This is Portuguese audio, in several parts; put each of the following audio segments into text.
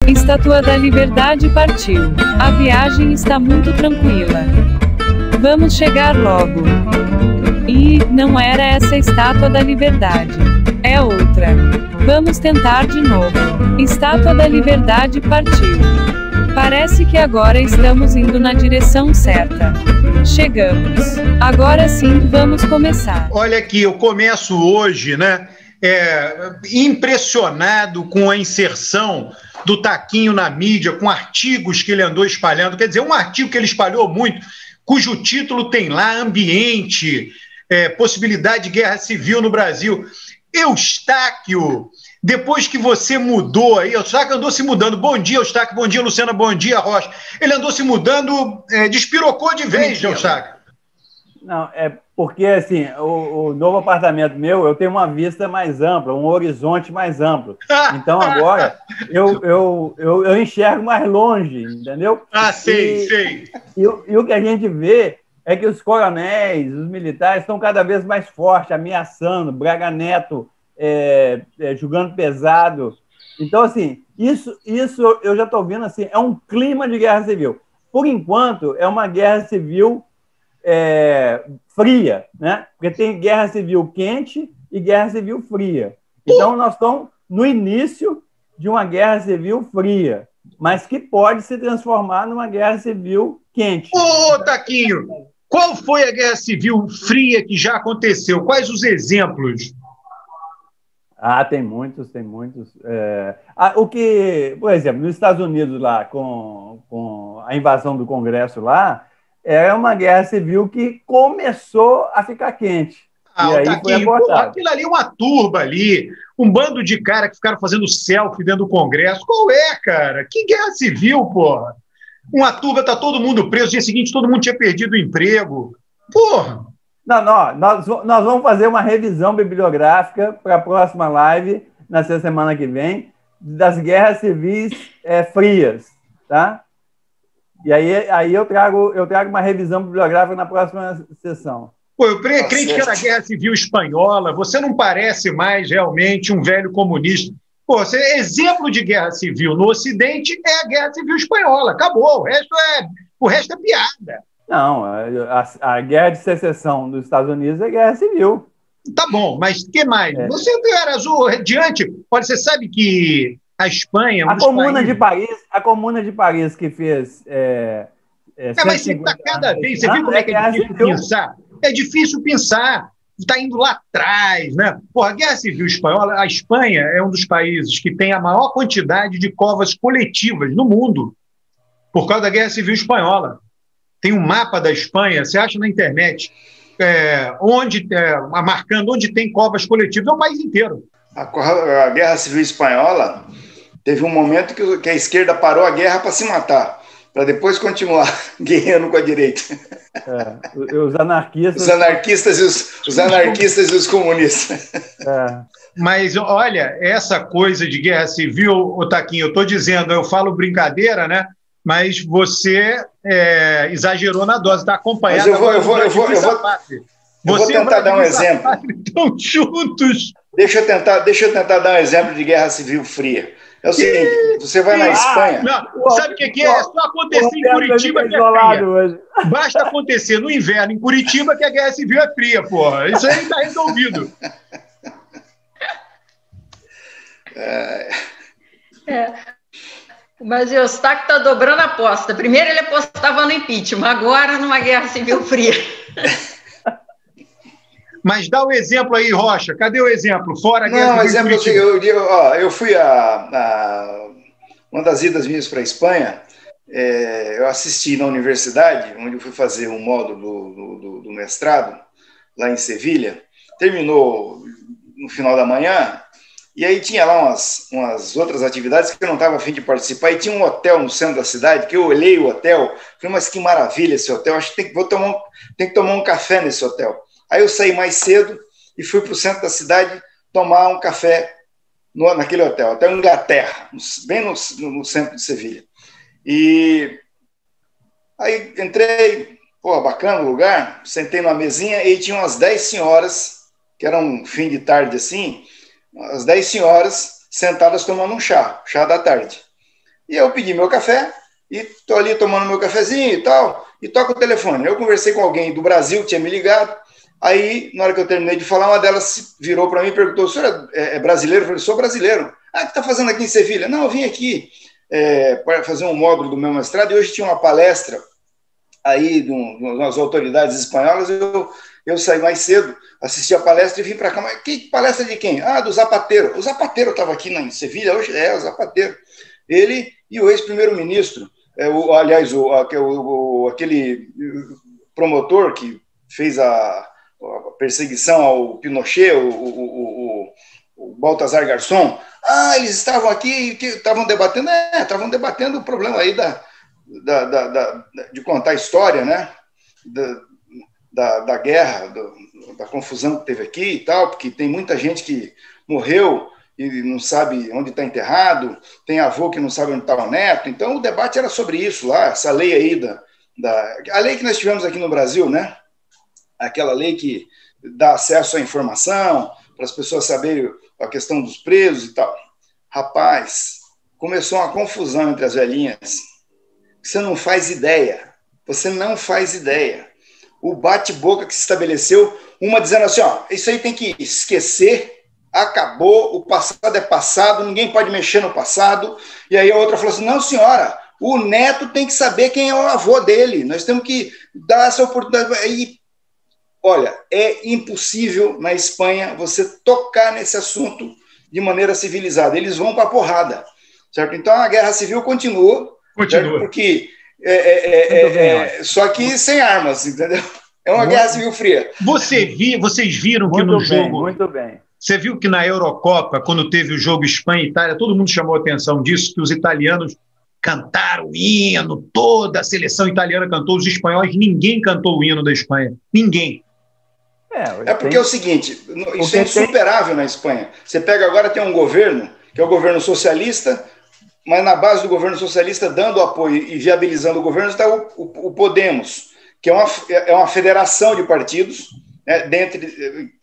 Estátua da Liberdade partiu. A viagem está muito tranquila. Vamos chegar logo. E não era essa a Estátua da Liberdade. É outra. Vamos tentar de novo. Estátua da Liberdade partiu. Parece que agora estamos indo na direção certa. Chegamos. Agora sim, vamos começar. Olha aqui, eu começo hoje, né? Impressionado com a inserção do Taquinho na mídia, com artigos que ele andou espalhando. Quer dizer, um artigo que ele espalhou muito, cujo título tem lá ambiente, possibilidade de guerra civil no Brasil. Eustáquio, depois que você mudou aí, Eustáquio andou se mudando. Bom dia, Eustáquio. Bom dia, Luciana. Bom dia, Rocha. Ele andou se mudando, despirocou de vez, Eustáquio. Não, é porque, assim, o novo apartamento meu, eu tenho uma vista mais ampla, um horizonte mais amplo. Então, agora, eu enxergo mais longe, entendeu? Sei. E o que a gente vê é que os coronéis, os militares, estão cada vez mais fortes, ameaçando, Braga Neto jogando pesado. Então, assim, isso eu já estou vendo, assim, é um clima de guerra civil. Por enquanto, é uma guerra civil fria, né? Porque tem guerra civil quente e guerra civil fria. Então, nós estamos no início de uma guerra civil fria, mas que pode se transformar numa guerra civil quente. Ô, Taquinho, qual foi a guerra civil fria que já aconteceu? Quais os exemplos? Tem muitos. Por exemplo, nos Estados Unidos, lá, com a invasão do Congresso lá, é uma guerra civil que começou a ficar quente. E aí Taquinho, aquilo ali é uma turba ali, um bando de cara que ficaram fazendo selfie dentro do Congresso. Qual é, cara? Que guerra civil, porra? Uma turba, tá todo mundo preso, no dia seguinte todo mundo tinha perdido o emprego. Porra! Não, nós vamos fazer uma revisão bibliográfica para a próxima live, na semana que vem, das guerras civis frias, tá? E aí eu trago uma revisão bibliográfica na próxima sessão. Pô, eu crente que era a Guerra Civil Espanhola. Você não parece mais realmente um velho comunista. Pô, exemplo de guerra civil no Ocidente é a Guerra Civil Espanhola. Acabou. O resto é piada. Não, a Guerra de Secessão dos Estados Unidos é guerra civil. Tá bom, mas o que mais? Você era azul diante. Olha, você sabe que a Espanha... A Comuna de Paris que fez... mas você está cada vez... Você viu como é que é difícil pensar? É difícil pensar. Está indo lá atrás, né? Porra, a Guerra Civil Espanhola... A Espanha é um dos países que tem a maior quantidade de covas coletivas no mundo por causa da Guerra Civil Espanhola. Tem um mapa da Espanha, você acha na internet, marcando onde tem covas coletivas, é o país inteiro. A Guerra Civil Espanhola teve um momento que a esquerda parou a guerra para se matar, para depois continuar guerreando com a direita. Os anarquistas... Os anarquistas e os comunistas. Mas, olha, essa coisa de guerra civil, Taquinho, eu estou dizendo, eu falo brincadeira, né? Mas você exagerou na dose, está acompanhado. Mas eu vou tentar dar um exemplo. Estão juntos. Deixa eu tentar dar um exemplo de guerra civil fria. É o seguinte, você vai na Espanha... Não, sabe o que é? É só acontecer em Curitiba que é fria. Basta acontecer no inverno em Curitiba que a guerra civil é fria, porra. Isso aí está resolvido. Mas o Eustáquio está dobrando a aposta. Primeiro ele apostava no impeachment, agora numa guerra civil fria. Mas dá o exemplo aí, Rocha. Cadê o exemplo? Fora a guerra civil fria. Eu fui uma das idas minhas para a Espanha, eu assisti na universidade, onde eu fui fazer um módulo do mestrado, lá em Sevilha. Terminou no final da manhã. E aí tinha lá umas outras atividades que eu não estava a fim de participar, e tinha um hotel no centro da cidade, que eu olhei o hotel, falei, mas que maravilha esse hotel, acho que tem que tomar um café nesse hotel. Aí eu saí mais cedo e fui para o centro da cidade tomar um café naquele hotel, Hotel Inglaterra, bem no centro de Sevilha. E aí entrei, bacana o lugar, sentei numa mesinha e tinha umas 10 senhoras, que era um fim de tarde assim, as 10 senhoras sentadas tomando um chá da tarde. E eu pedi meu café, e estou ali tomando meu cafezinho e tal, e toco o telefone. Eu conversei com alguém do Brasil que tinha me ligado, aí, na hora que eu terminei de falar, uma delas virou para mim e perguntou: o senhor é brasileiro? Eu falei: sou brasileiro. Ah, o que está fazendo aqui em Sevilha? Não, eu vim aqui para fazer um módulo do meu mestrado, e hoje tinha uma palestra aí das autoridades espanholas, eu saí mais cedo, assisti a palestra e vim para cá. Mas que palestra de quem? Ah, do Zapatero. O Zapatero estava aqui em Sevilha hoje? O Zapatero. Ele e o ex-primeiro-ministro, aquele promotor que fez a perseguição ao Pinochet, o Baltasar Garzón. Ah, eles estavam aqui, estavam debatendo o problema aí de contar a história, né? Da guerra, da confusão que teve aqui e tal, porque tem muita gente que morreu e não sabe onde está enterrado, tem avô que não sabe onde está o neto. Então, o debate era sobre isso lá, essa lei aí, a lei que nós tivemos aqui no Brasil, né? Aquela lei que dá acesso à informação, para as pessoas saberem a questão dos presos e tal. Rapaz, começou uma confusão entre as velhinhas. Você não faz ideia. O bate-boca que se estabeleceu, uma dizendo assim, ó, isso aí tem que esquecer, acabou, o passado é passado, ninguém pode mexer no passado. E aí a outra falou assim: não, senhora, o neto tem que saber quem é o avô dele, nós temos que dar essa oportunidade. E, olha, é impossível na Espanha você tocar nesse assunto de maneira civilizada, eles vão para a porrada, certo? Então a guerra civil continua. Certo? Porque só que sem armas, entendeu? É uma guerra civil fria. Vocês viram que no jogo... Muito bem. Você viu que na Eurocopa, quando teve o jogo Espanha e Itália, todo mundo chamou a atenção disso, que os italianos cantaram o hino, toda a seleção italiana cantou, os espanhóis, ninguém cantou o hino da Espanha. Ninguém. Porque é o seguinte, isso é insuperável na Espanha. Você pega agora, tem um governo, que é o governo socialista, mas na base do governo socialista, dando apoio e viabilizando o governo, está o Podemos, que é uma federação de partidos, né,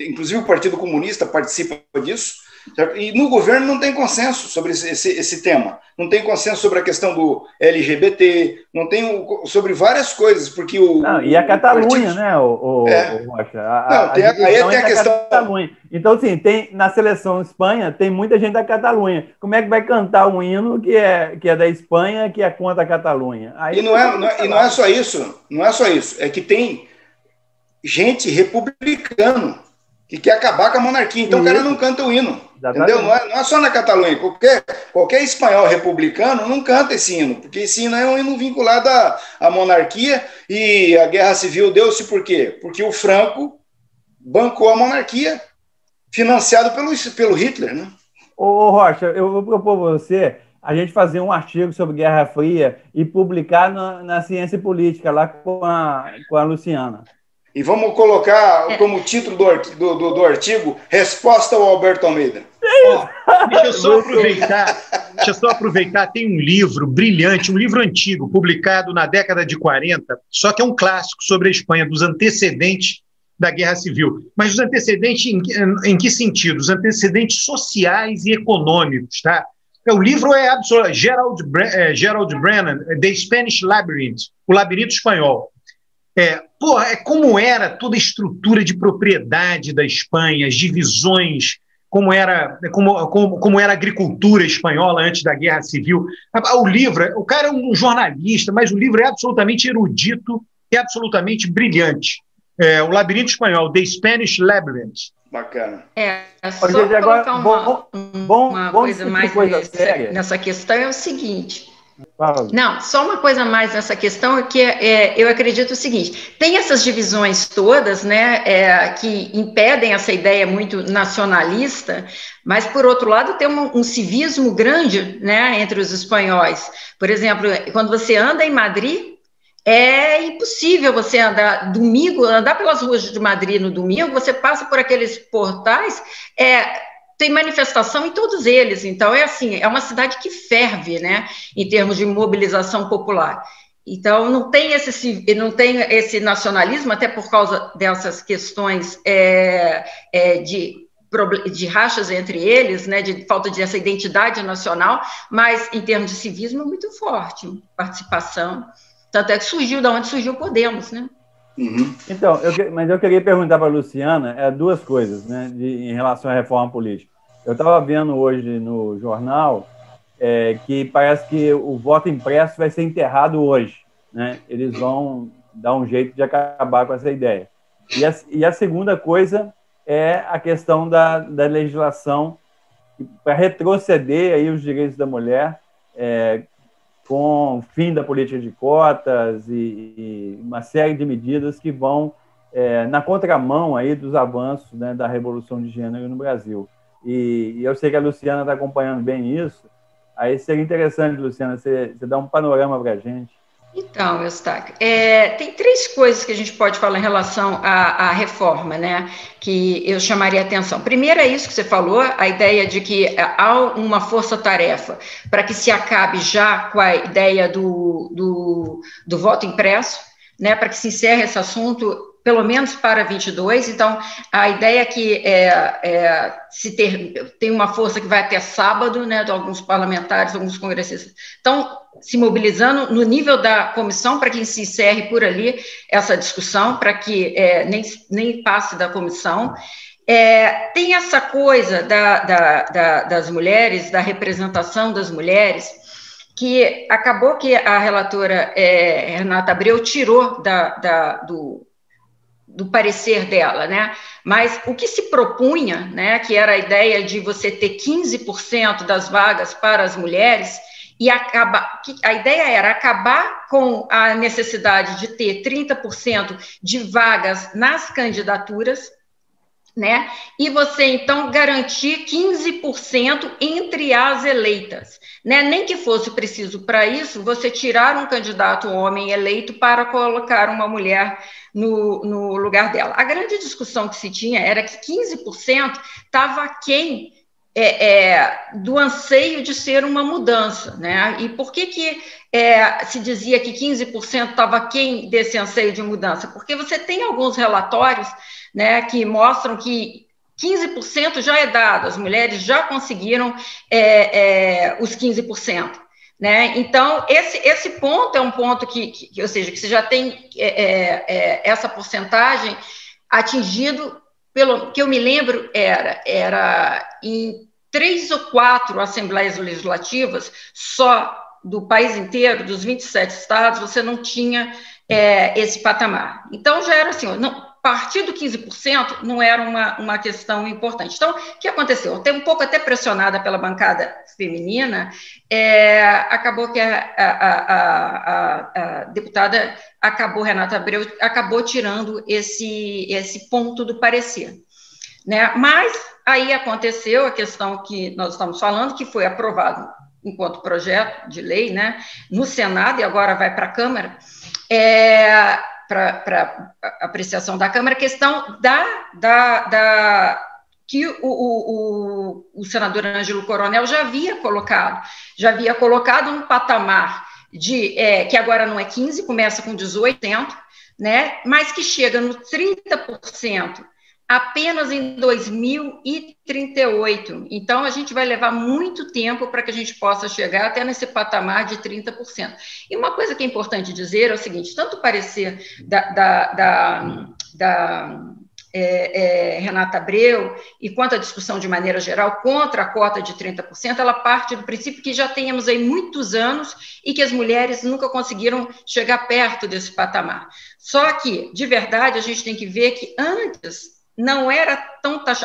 inclusive o Partido Comunista participa disso, certo? E no governo não tem consenso sobre esse tema, não tem consenso sobre a questão do LGBT, não tem sobre várias coisas, porque e a Catalunha, né, Rocha? Aí tem a questão... Catalunha. Então, assim, na seleção Espanha, tem muita gente da Catalunha. Como é que vai cantar um hino que é da Espanha, que é contra a Catalunha? Aí não é só isso, é que tem gente republicano que quer acabar com a monarquia, então o cara não canta o hino, entendeu? Não é só na Catalunha, qualquer espanhol republicano não canta esse hino, porque esse hino é um hino vinculado à monarquia, e a guerra civil deu-se por quê? Porque o Franco bancou a monarquia, financiado pelo Hitler, né? Ô Rocha, eu vou propor a você a gente fazer um artigo sobre Guerra Fria e publicar na Ciência Política, lá com a Luciana. E vamos colocar como título do artigo Resposta ao Alberto Almeida. Deixa eu só aproveitar, tem um livro brilhante, um livro antigo, publicado na década de 40, só que é um clássico sobre a Espanha, dos antecedentes da Guerra Civil. Mas os antecedentes em que sentido? Os antecedentes sociais e econômicos, tá? O livro é absoluto. Gerald Brennan, The Spanish Labyrinth, o Labirinto Espanhol. Como era toda a estrutura de propriedade da Espanha, as divisões, como era a agricultura espanhola antes da Guerra Civil. O livro, o cara é um jornalista, mas o livro é absolutamente erudito e absolutamente brilhante. O Labirinto Espanhol, The Spanish Labyrinth. Bacana. Só colocar uma coisa mais nessa questão é o seguinte... Não, só uma coisa mais nessa questão é que eu acredito o seguinte: tem essas divisões todas, né, que impedem essa ideia muito nacionalista, mas por outro lado tem um civismo grande, né, entre os espanhóis. Por exemplo, quando você anda em Madrid, é impossível você andar pelas ruas de Madrid no domingo, você passa por aqueles portais, tem manifestação em todos eles, então é uma cidade que ferve, né, em termos de mobilização popular. Então não tem esse nacionalismo, até por causa dessas questões de de rachas entre eles, né, de falta dessa identidade nacional, mas em termos de civismo muito forte, participação. Tanto é que surgiu, da onde surgiu o Podemos, né? Uhum. Então, mas eu queria perguntar para a Luciana duas coisas, né, em relação à reforma política. Eu estava vendo hoje no jornal que parece que o voto impresso vai ser enterrado hoje, né? Eles vão dar um jeito de acabar com essa ideia. E a segunda coisa é a questão da legislação para retroceder aí os direitos da mulher com o fim da política de cotas e uma série de medidas que vão na contramão aí dos avanços, né, da revolução de gênero no Brasil. E eu sei que a Luciana está acompanhando bem isso, aí seria interessante, Luciana, você dar um panorama para a gente. Então, Eustáquio, tem três coisas que a gente pode falar em relação à reforma, né, que eu chamaria a atenção. Primeiro é isso que você falou, a ideia de que há uma força-tarefa para que se acabe já com a ideia do voto impresso, né, para que se encerre esse assunto, pelo menos para 22, então a ideia é que tem uma força que vai até sábado, né, de alguns parlamentares, alguns congressistas, estão se mobilizando no nível da comissão para que se encerre por ali essa discussão, para que nem passe da comissão. Tem essa coisa das mulheres, da representação das mulheres, que acabou que a relatora Renata Abreu tirou do parecer dela, né? Mas o que se propunha, né, que era a ideia de você ter 15% das vagas para as mulheres, e a ideia era acabar com a necessidade de ter 30% de vagas nas candidaturas, né? E você, então, garantir 15% entre as eleitas, né? Nem que fosse preciso para isso, você tirar um candidato homem eleito para colocar uma mulher no lugar dela. A grande discussão que se tinha era que 15% estava aquém do anseio de ser uma mudança, né? E por que se dizia que 15% estava aquém desse anseio de mudança? Porque você tem alguns relatórios, né, que mostram que 15% já é dado, as mulheres já conseguiram os 15%. Né? Então, esse ponto é um ponto ou seja, que você já tem essa porcentagem atingido, pelo que eu me lembro, era em 3 ou 4 assembleias legislativas, só do país inteiro, dos 27 estados, você não tinha esse patamar. Então, já era assim, partir do 15% não era uma questão importante. Então, o que aconteceu? Até um pouco até pressionada pela bancada feminina, acabou que a deputada Renata Abreu acabou tirando esse ponto do parecer. Né? Mas aí aconteceu a questão que nós estamos falando, que foi aprovado enquanto projeto de lei, né, no Senado, e agora vai para a Câmara, para apreciação da Câmara, a questão que o senador Ângelo Coronel já havia colocado um patamar que agora não é 15%, começa com 18%, né, mas que chega no 30% apenas em 2038. Então, a gente vai levar muito tempo para que a gente possa chegar até nesse patamar de 30%. E uma coisa que é importante dizer é o seguinte, tanto o parecer da Renata Abreu e quanto a discussão de maneira geral contra a cota de 30%, ela parte do princípio que já temos aí muitos anos e que as mulheres nunca conseguiram chegar perto desse patamar. Só que, de verdade, a gente tem que ver que antes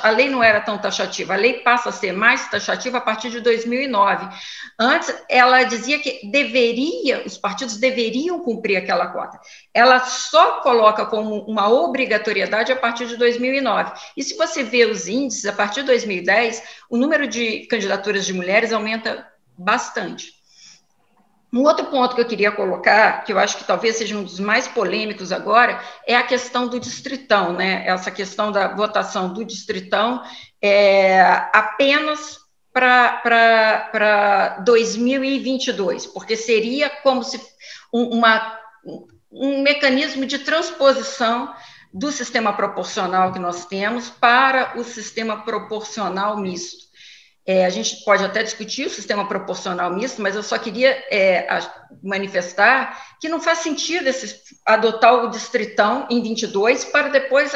a lei não era tão taxativa, a lei passa a ser mais taxativa a partir de 2009. Antes, ela dizia que os partidos deveriam cumprir aquela cota. Ela só coloca como uma obrigatoriedade a partir de 2009. E se você vê os índices, a partir de 2010, o número de candidaturas de mulheres aumenta bastante. Um outro ponto que eu queria colocar, que eu acho que talvez seja um dos mais polêmicos agora, é a questão do distritão, né? Essa questão da votação do distritão apenas para 2022, porque seria como se um mecanismo de transposição do sistema proporcional que nós temos para o sistema proporcional misto. A gente pode até discutir o sistema proporcional misto, mas eu só queria manifestar que não faz sentido adotar o distritão em 22 para depois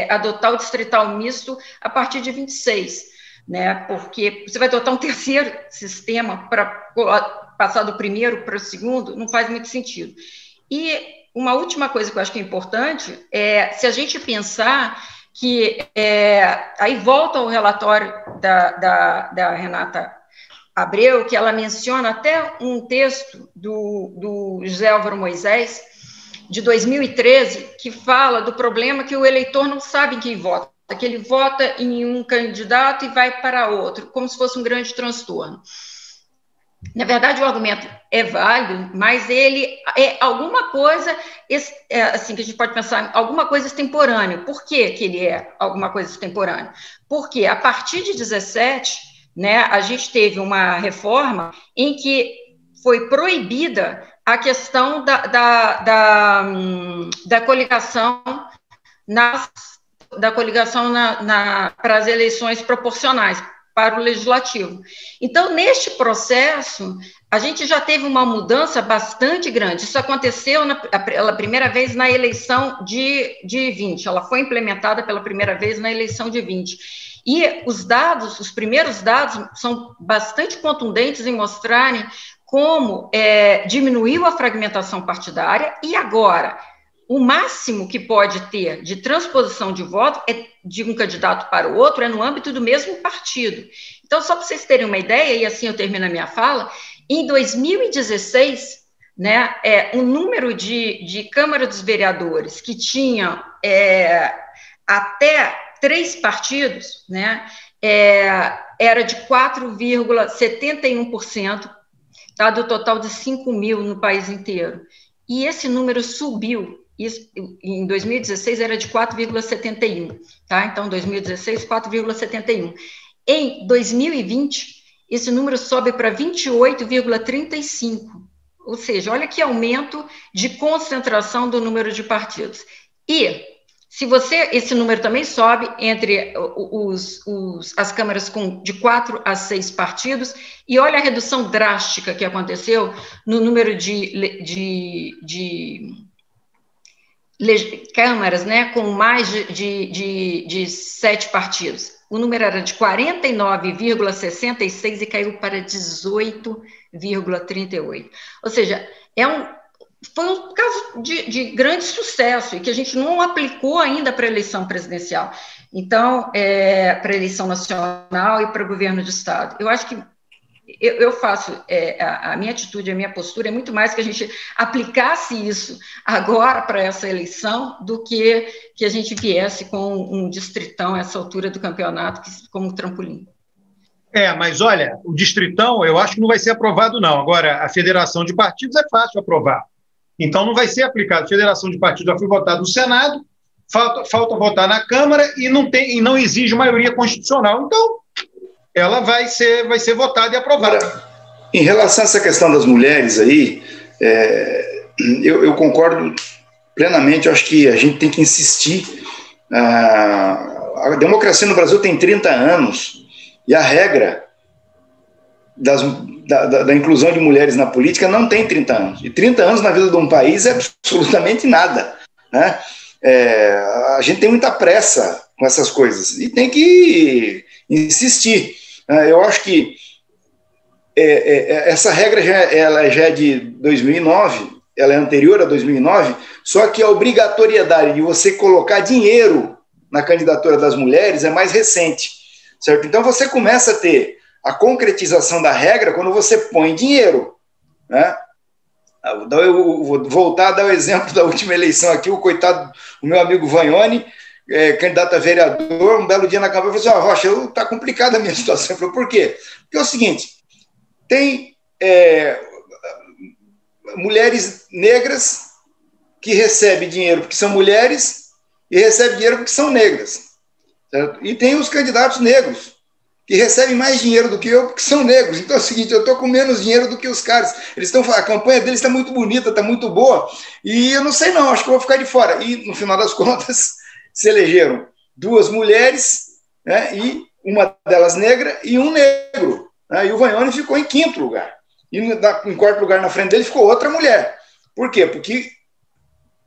adotar o distrital misto a partir de 26, né? Porque você vai adotar um terceiro sistema para passar do primeiro para o segundo, não faz muito sentido. E uma última coisa que eu acho que é importante é, se a gente pensar que, aí volta ao relatório da Renata Abreu, que ela menciona até um texto do José Álvaro Moisés, de 2013, que fala do problema que o eleitor não sabe em quem vota, que ele vota em um candidato e vai para outro, como se fosse um grande transtorno. Na verdade, o argumento é válido, mas ele é alguma coisa, assim, que a gente pode pensar, alguma coisa extemporânea. Por que ele é alguma coisa extemporânea? Porque, a partir de 17, né, a gente teve uma reforma em que foi proibida a questão da coligação para as eleições proporcionais, para o legislativo. Então, neste processo, a gente já teve uma mudança bastante grande. Isso aconteceu pela primeira vez na eleição de 20, ela foi implementada pela primeira vez na eleição de 20. E os primeiros dados são bastante contundentes em mostrarem como diminuiu a fragmentação partidária, e agora o máximo que pode ter de transposição de voto de um candidato para o outro no âmbito do mesmo partido. Então, só para vocês terem uma ideia, e assim eu termino a minha fala, em 2016, né, o número de Câmara dos Vereadores que tinham até 3 partidos, né, era de 4,71%, tá, do total de 5 mil no país inteiro. E esse número subiu. Isso, em 2016 era de 4,71, tá? Então, 2016, 4,71. Em 2020, esse número sobe para 28,35, ou seja, olha que aumento de concentração do número de partidos. E, esse número também sobe entre as câmaras de 4 a 6 partidos, e olha a redução drástica que aconteceu no número de câmaras, né, com mais de 7 partidos. O número era de 49,66 e caiu para 18,38. Ou seja, foi um caso de grande sucesso e que a gente não aplicou ainda para a eleição presidencial. Então, para a eleição nacional e para o governo de Estado. Eu acho que eu faço, a minha atitude, a minha postura é muito mais que a gente aplicasse isso agora para essa eleição do que a gente viesse com um distritão a essa altura do campeonato como trampolim. Mas olha, o distritão eu acho que não vai ser aprovado não. Agora, a federação de partidos é fácil aprovar. Então não vai ser aplicado. A federação de partidos já foi votada no Senado, falta votar na Câmara e não exige maioria constitucional. Então, ela vai ser votada e aprovada. Em relação a essa questão das mulheres aí, eu concordo plenamente. Eu acho que a gente tem que insistir. A democracia no Brasil tem 30 anos e a regra da inclusão de mulheres na política não tem 30 anos. E 30 anos na vida de um país é absolutamente nada, né? A gente tem muita pressa com essas coisas e tem que insistir. Eu acho que essa regra ela já é de 2009, ela é anterior a 2009, só que a obrigatoriedade de você colocar dinheiro na candidatura das mulheres é mais recente, certo? Então você começa a ter a concretização da regra quando você põe dinheiro, né? Eu vou voltar a dar o exemplo da última eleição aqui, o meu amigo Vagnoni, candidato a vereador, um belo dia na campanha, falou assim: Rocha, está complicada a minha situação. Eu falei: por quê? Porque é o seguinte, tem mulheres negras que recebem dinheiro porque são mulheres e recebem dinheiro porque são negras, certo? E tem os candidatos negros que recebem mais dinheiro do que eu, porque são negros. Então é o seguinte, eu estou com menos dinheiro do que os caras. A campanha deles está muito bonita, está muito boa, e eu não sei não, acho que eu vou ficar de fora. E, no final das contas, se elegeram 2 mulheres, né, e uma delas negra e um negro. Né, e o Vanhone ficou em 5º lugar. E em 4º lugar na frente dele ficou outra mulher. Por quê? Porque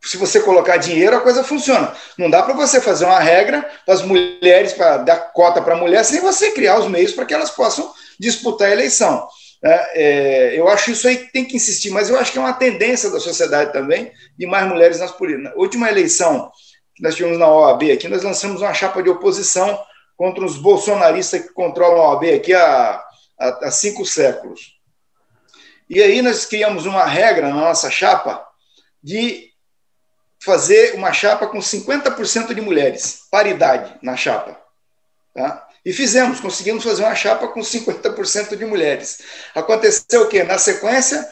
se você colocar dinheiro, a coisa funciona. Não dá para você fazer uma regra para as mulheres, para dar cota para a mulher, sem você criar os meios para que elas possam disputar a eleição. Eu acho isso aí que tem que insistir, mas eu acho que é uma tendência da sociedade também, de mais mulheres nas políticas. Na última eleição que nós tivemos na OAB aqui, nós lançamos uma chapa de oposição contra os bolsonaristas que controlam a OAB aqui há 5 séculos. E aí nós criamos uma regra na nossa chapa de fazer uma chapa com 50% de mulheres, paridade na chapa. Tá? E conseguimos fazer uma chapa com 50% de mulheres. Aconteceu o quê? Na sequência,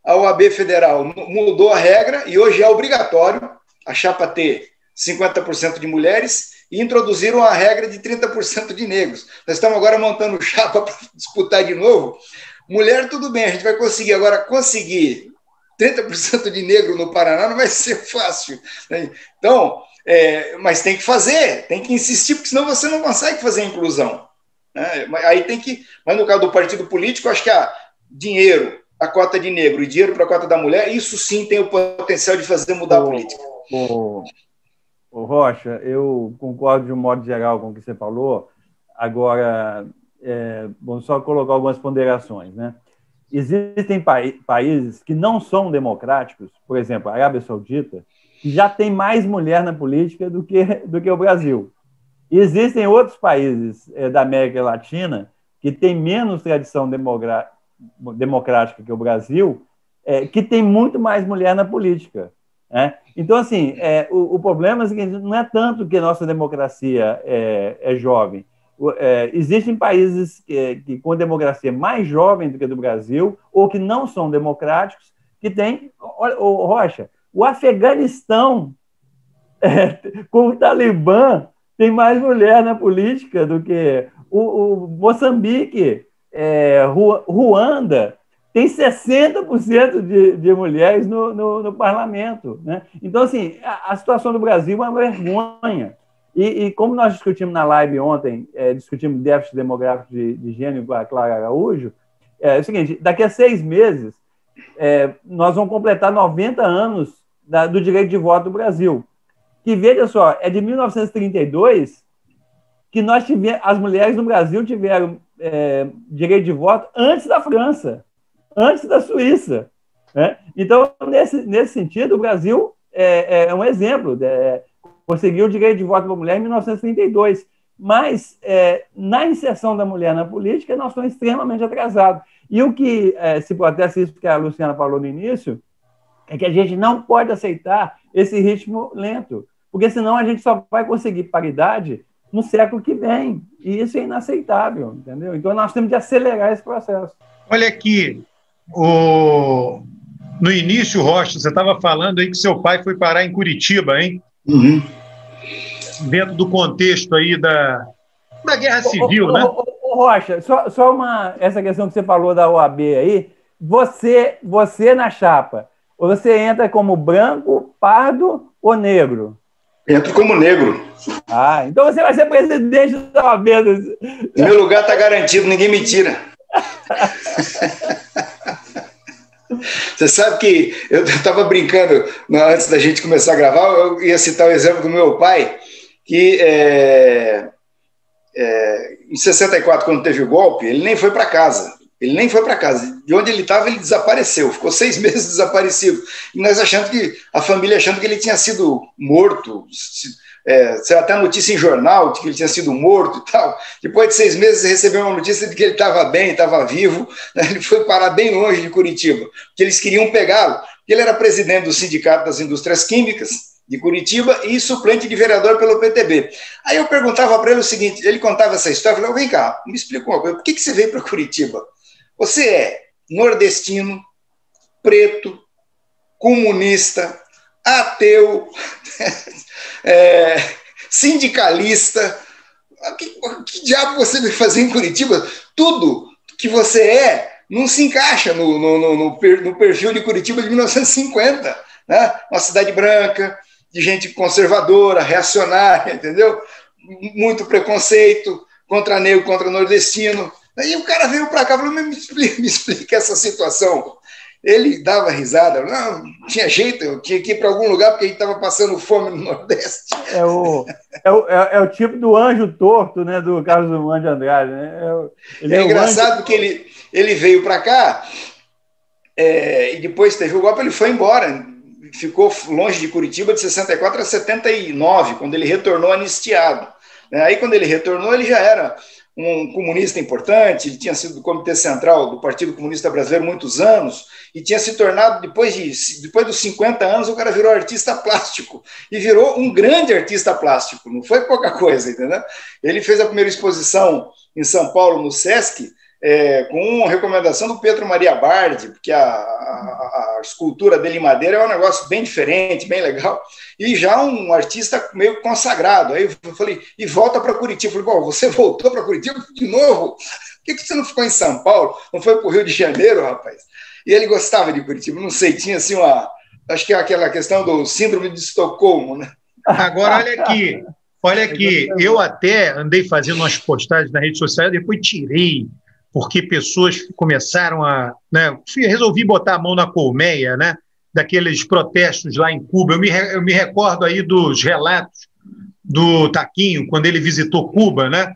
a OAB Federal mudou a regra e hoje é obrigatório a chapa ter 50% de mulheres e introduziram a regra de 30% de negros. Nós estamos agora montando chapa para disputar de novo. Mulher, tudo bem, a gente vai conseguir. Agora, conseguir 30% de negro no Paraná não vai ser fácil. Né? Então, mas tem que fazer, tem que insistir, porque senão você não consegue fazer a inclusão. Né? Aí tem que, mas no caso do partido político, acho que dinheiro, a cota de negro e dinheiro para a cota da mulher, isso sim tem o potencial de fazer mudar a política. Rocha, eu concordo de um modo geral com o que você falou. Agora, vamos só colocar algumas ponderações, né? Existem países que não são democráticos, por exemplo, a Arábia Saudita, que já tem mais mulher na política do que o Brasil. E existem outros países da América Latina que têm menos tradição democrática que o Brasil, que tem muito mais mulher na política. Né? Então, assim, o problema é que não é tanto que a nossa democracia é jovem. Existem países que com democracia mais jovem do que a do Brasil, ou que não são democráticos, que tem... Rocha, o Afeganistão, com o Talibã, tem mais mulher na política do que o Moçambique, Ruanda, tem 60% de mulheres no parlamento. Né? Então, assim, a situação do Brasil é uma vergonha. E como nós discutimos na live ontem, discutimos déficit demográfico de gênero com a Clara Araújo, é o seguinte, daqui a 6 meses, nós vamos completar 90 anos do direito de voto do Brasil. Que, veja só, é de 1932 que as mulheres no Brasil tiveram direito de voto antes da França, antes da Suíça. Né? Então, nesse sentido, o Brasil é um exemplo. Conseguiu o direito de voto para a mulher em 1932. Mas, na inserção da mulher na política, nós estamos extremamente atrasados. E o que se protesta, isso que a Luciana falou no início, é que a gente não pode aceitar esse ritmo lento, porque senão a gente só vai conseguir paridade no século que vem. E isso é inaceitável, entendeu? Então, nós temos de acelerar esse processo. Olha aqui, no início, Rocha, você estava falando aí que seu pai foi parar em Curitiba, hein? Uhum. Dentro do contexto aí da Guerra Civil, né? Rocha, só essa questão que você falou da OAB aí, você na chapa, você entra como branco, pardo ou negro? Entro como negro. Ah, então você vai ser presidente da OAB. Meu lugar está garantido, ninguém me tira. Você sabe que eu estava brincando antes da gente começar a gravar, eu ia citar o exemplo do meu pai, que em 64, quando teve o golpe, ele nem foi para casa. De onde ele estava, ele desapareceu. Ficou 6 meses desaparecido. E nós a família achando que ele tinha sido morto. Saiu até notícia em jornal de que ele tinha sido morto e tal. Depois de 6 meses, recebeu uma notícia de que ele estava bem, estava vivo. Né? Ele foi parar bem longe de Curitiba, porque eles queriam pegá-lo. Ele era presidente do Sindicato das Indústrias Químicas de Curitiba e suplente de vereador pelo PTB. Aí eu perguntava para ele o seguinte, ele contava essa história, eu falei, vem cá, me explica uma coisa, por que você veio para Curitiba? Você é nordestino, preto, comunista, ateu, sindicalista, que diabo você vai fazer em Curitiba? Tudo que você não se encaixa no perfil de Curitiba de 1950, né? Uma cidade branca, de gente conservadora, reacionária, entendeu? Muito preconceito contra negro, contra nordestino. Aí o cara veio para cá e falou, me explica essa situação. Ele dava risada, não tinha jeito, eu tinha que ir para algum lugar porque a gente estava passando fome no Nordeste. É o tipo do anjo torto, né, do Carlos Drummond de Andrade. Né? É engraçado porque ele veio para cá e depois teve o golpe, ele foi embora, ficou longe de Curitiba de 64 a 79, quando ele retornou anistiado. Aí quando ele retornou, ele já era um comunista importante, ele tinha sido do Comitê Central do Partido Comunista Brasileiro muitos anos, e tinha se tornado, depois dos 50 anos, o cara virou artista plástico, e virou um grande artista plástico, não foi pouca coisa, entendeu? Ele fez a primeira exposição em São Paulo, no Sesc, com uma recomendação do Pedro Maria Bardi, porque a escultura dele em madeira é um negócio bem diferente, bem legal, e já um artista meio consagrado. Aí eu falei, e volta para Curitiba. Eu falei, bom, você voltou para Curitiba de novo? Por que você não ficou em São Paulo? Não foi para o Rio de Janeiro, rapaz? E ele gostava de Curitiba, não sei, tinha assim acho que é aquela questão do síndrome de Estocolmo, né? Agora, olha aqui, eu até andei fazendo umas postagens na rede social, depois tirei, porque pessoas começaram a... Né, resolvi botar a mão na colmeia, né, daqueles protestos lá em Cuba. Eu me recordo aí dos relatos do Taquinho, quando ele visitou Cuba, né?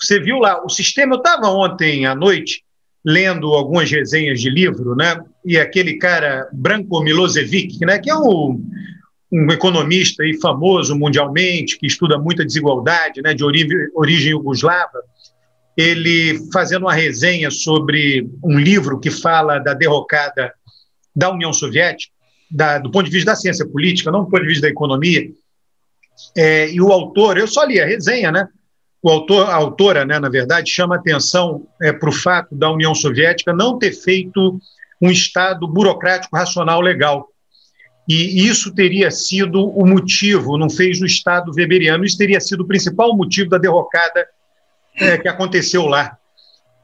Você viu lá, o sistema... Eu estava ontem à noite lendo algumas resenhas de livro, né, e aquele cara, Branko Milosevic, né, que é um economista aí famoso mundialmente, que estuda muita desigualdade, né, de origem iugoslava, ele fazendo uma resenha sobre um livro que fala da derrocada da União Soviética, do ponto de vista da ciência política, não do ponto de vista da economia, e o autor, eu só li a resenha, né? A autora, né, na verdade, chama atenção para o fato da União Soviética não ter feito um Estado burocrático, racional, legal. E isso teria sido o motivo, não fez o Estado weberiano, isso teria sido o principal motivo da derrocada que aconteceu lá.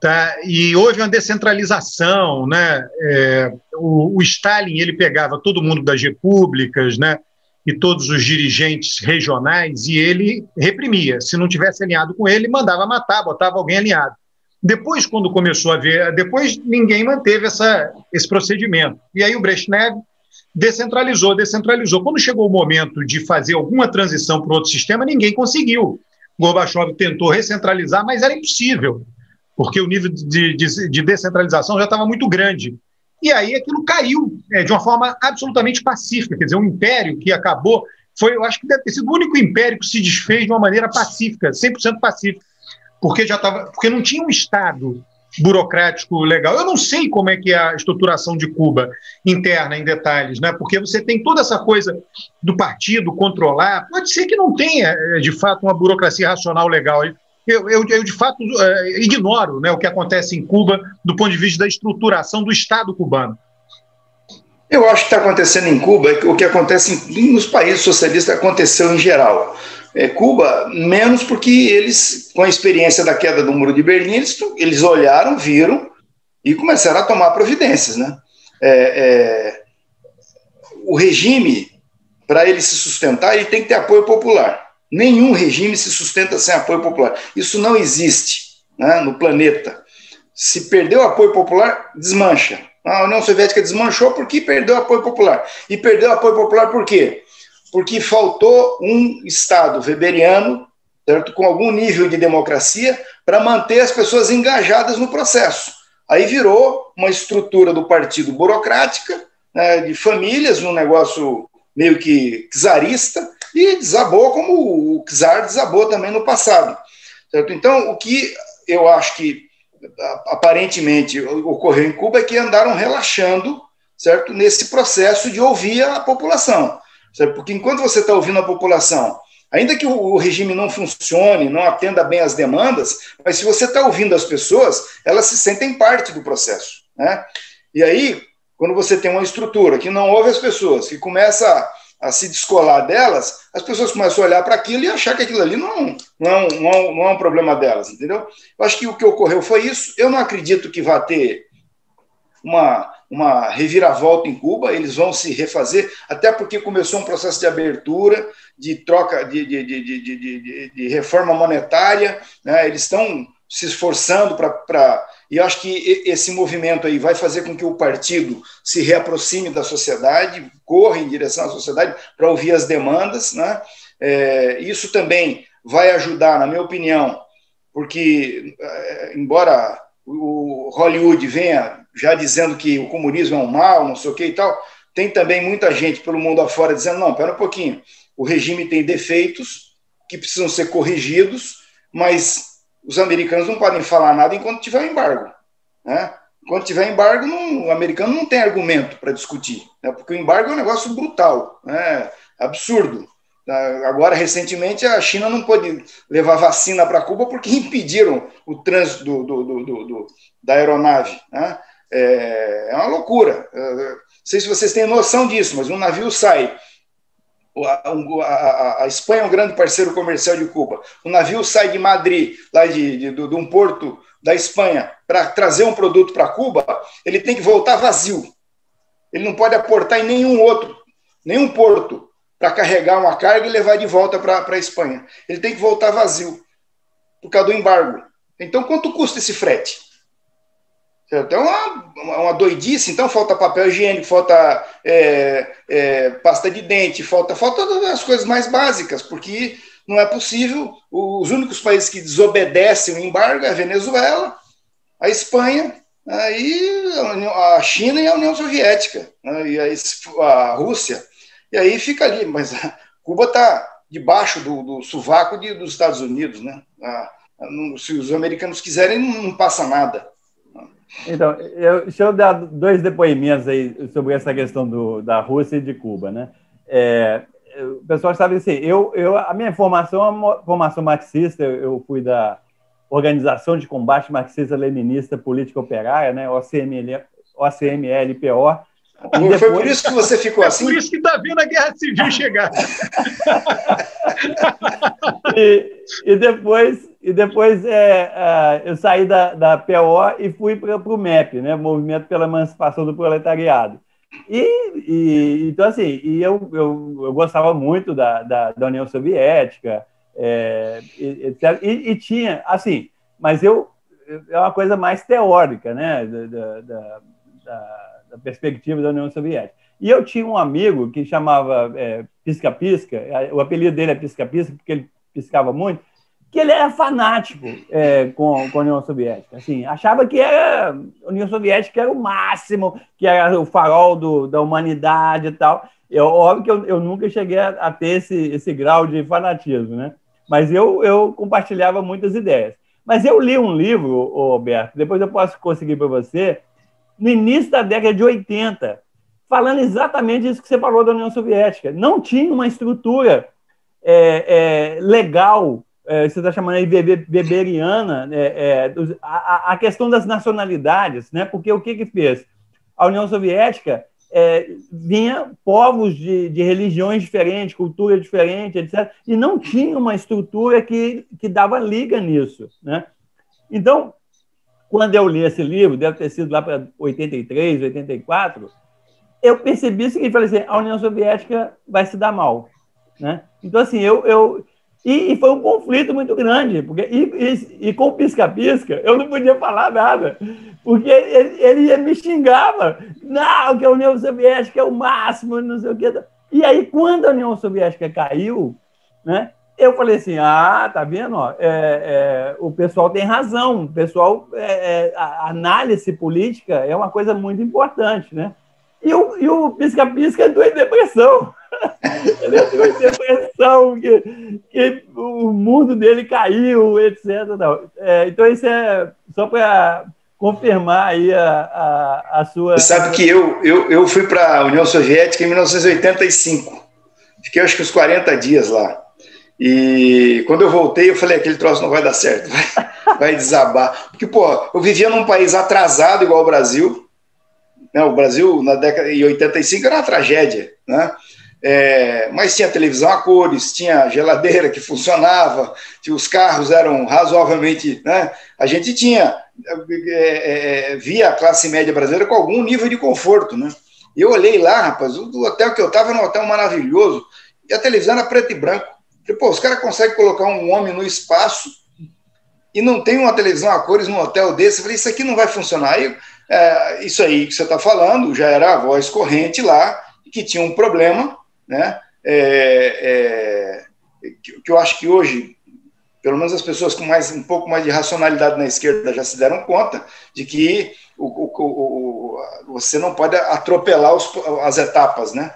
Tá? E houve uma descentralização, né? O Stalin, ele pegava todo mundo das repúblicas, né, e todos os dirigentes regionais, e ele reprimia. Se não tivesse alinhado com ele, mandava matar, botava alguém alinhado. Depois, quando começou a ver... Depois, ninguém manteve esse procedimento. E aí o Brezhnev descentralizou. Quando chegou o momento de fazer alguma transição para outro sistema, ninguém conseguiu. Gorbachev tentou recentralizar, mas era impossível, porque o nível de descentralização já estava muito grande. E aí aquilo caiu de uma forma absolutamente pacífica. Quer dizer, um império que acabou... eu acho que deve ter sido o único império que se desfez de uma maneira pacífica, 100% pacífica, porque não tinha um Estado burocrático legal. Eu não sei como é que é a estruturação de Cuba interna, em detalhes, né? Porque você tem toda essa coisa do partido controlar. Pode ser que não tenha, de fato, uma burocracia racional legal. Eu de fato, ignoro, né, o que acontece em Cuba do ponto de vista da estruturação do Estado cubano. Eu acho que está acontecendo em Cuba o que acontece nos países socialistas aconteceu em geral. Cuba, menos porque eles, com a experiência da queda do Muro de Berlim, eles olharam, viram e começaram a tomar providências, né? O regime, para ele se sustentar, ele tem que ter apoio popular. Nenhum regime se sustenta sem apoio popular. Isso não existe, né, no planeta. Se perdeu o apoio popular, desmancha. A União Soviética desmanchou porque perdeu o apoio popular. E perdeu o apoio popular por quê? Porque faltou um Estado weberiano, certo, com algum nível de democracia, para manter as pessoas engajadas no processo. Aí virou uma estrutura do partido burocrática, né, de famílias, um negócio meio que czarista, e desabou como o czar desabou também no passado. Certo? Então, o que eu acho que aparentemente ocorreu em Cuba é que andaram relaxando, certo, nesse processo de ouvir a população. Certo? Porque enquanto você está ouvindo a população, ainda que o regime não funcione, não atenda bem às demandas, mas se você está ouvindo as pessoas, elas se sentem parte do processo. Né? E aí, quando você tem uma estrutura que não ouve as pessoas, que começa a se descolar delas, as pessoas começam a olhar para aquilo e achar que aquilo ali não é um problema delas, entendeu? Eu acho que o que ocorreu foi isso. Eu não acredito que vá ter uma reviravolta em Cuba, eles vão se refazer, até porque começou um processo de abertura, de troca, de reforma monetária, né? Eles estão se esforçando para... E eu acho que esse movimento aí vai fazer com que o partido se reaproxime da sociedade, corra em direção à sociedade para ouvir as demandas, né? Isso também vai ajudar, na minha opinião, porque, embora o Hollywood venha já dizendo que o comunismo é um mal, não sei o que e tal, tem também muita gente pelo mundo afora dizendo, não, pera um pouquinho, o regime tem defeitos que precisam ser corrigidos, mas os americanos não podem falar nada enquanto tiver embargo, né? Enquanto tiver embargo, o americano não tem argumento para discutir, né? Porque o embargo é um negócio brutal, né? Absurdo. Agora, recentemente, a China não pôde levar vacina para Cuba porque impediram o trânsito da aeronave, né? É uma loucura. Não sei se vocês têm noção disso, mas um navio sai. A Espanha é um grande parceiro comercial de Cuba. O navio sai de Madrid, lá de um porto da Espanha, para trazer um produto para Cuba, ele tem que voltar vazio. Ele não pode aportar em nenhum porto para carregar uma carga e levar de volta para a Espanha. Ele tem que voltar vazio, por causa do embargo. Então, quanto custa esse frete? Então, é uma doidice. Então, falta papel higiênico, falta pasta de dente, falta as coisas mais básicas, porque não é possível. Os únicos países que desobedecem o embargo é a Venezuela, a Espanha, aí a China e a União Soviética, né, e a Rússia. E aí fica ali, mas Cuba está debaixo do sovaco dos Estados Unidos, né? Se os americanos quiserem, não passa nada. Então, deixa eu dar 2 depoimentos aí sobre essa questão da Rússia e de Cuba, né? O pessoal sabe assim, a minha formação é uma formação marxista, eu fui da Organização de Combate Marxista-Leninista Política Operária, né? OCMLPO. Depois... Foi por isso que você ficou assim? Por isso que está vendo a Guerra Civil chegar. e depois eu saí da PO e fui para o MEP, né? Movimento pela Emancipação do Proletariado. Então, assim, eu gostava muito da União Soviética, etc. E tinha, assim, mas é uma coisa mais teórica, né? Da perspectiva da União Soviética. E eu tinha um amigo que chamava Pisca-Pisca, o apelido dele é Pisca-Pisca, porque ele piscava muito, que ele era fanático com a União Soviética. Assim, achava que a União Soviética era o máximo, que era o farol da humanidade e tal. Óbvio que eu nunca cheguei a ter esse grau de fanatismo, né? Mas eu compartilhava muitas ideias. Mas eu li um livro, Roberto, depois eu posso conseguir para você, no início da década de 80, falando exatamente isso que você falou da União Soviética. Não tinha uma estrutura legal, você está chamando aí weberiana, a questão das nacionalidades, né? Porque o que fez? A União Soviética vinha povos de religiões diferentes, cultura diferente, etc., e não tinha uma estrutura que dava liga nisso, né? Então, quando eu li esse livro, deve ter sido lá para 83, 84, eu percebi o seguinte, falei assim, a União Soviética vai se dar mal, né? Então, assim, e foi um conflito muito grande, porque, e com o Pisca-Pisca, eu não podia falar nada, porque ele me xingava, não, que a União Soviética é o máximo, não sei o quê. E aí, quando a União Soviética caiu, né, eu falei assim, tá vendo? Ó, o pessoal tem razão, o pessoal, a análise política é uma coisa muito importante, né? E o Pisca-Pisca entrou em depressão. Ele entrou em depressão, que o mundo dele caiu, etc. Então, isso é só para confirmar aí a sua... Você sabe que eu fui para a União Soviética em 1985. Fiquei, acho que, uns 40 dias lá. E quando eu voltei, eu falei, aquele troço não vai dar certo, vai desabar. Porque, pô, eu vivia num país atrasado igual o Brasil. Né? O Brasil, na década de 85, era uma tragédia, né? mas tinha televisão a cores, tinha geladeira que funcionava, os carros eram razoavelmente, né? A gente via a classe média brasileira com algum nível de conforto, né? Eu olhei lá, rapaz, o hotel que eu estava era um hotel maravilhoso, e a televisão era preto e branco. Falei, pô, os caras conseguem colocar um homem no espaço e não tem uma televisão a cores num hotel desse. Eu falei, isso aqui não vai funcionar. Aí, isso aí que você está falando já era a voz corrente lá, que tinha um problema, né? Que eu acho que hoje, pelo menos as pessoas com um pouco mais de racionalidade na esquerda já se deram conta de que você não pode atropelar as etapas, né?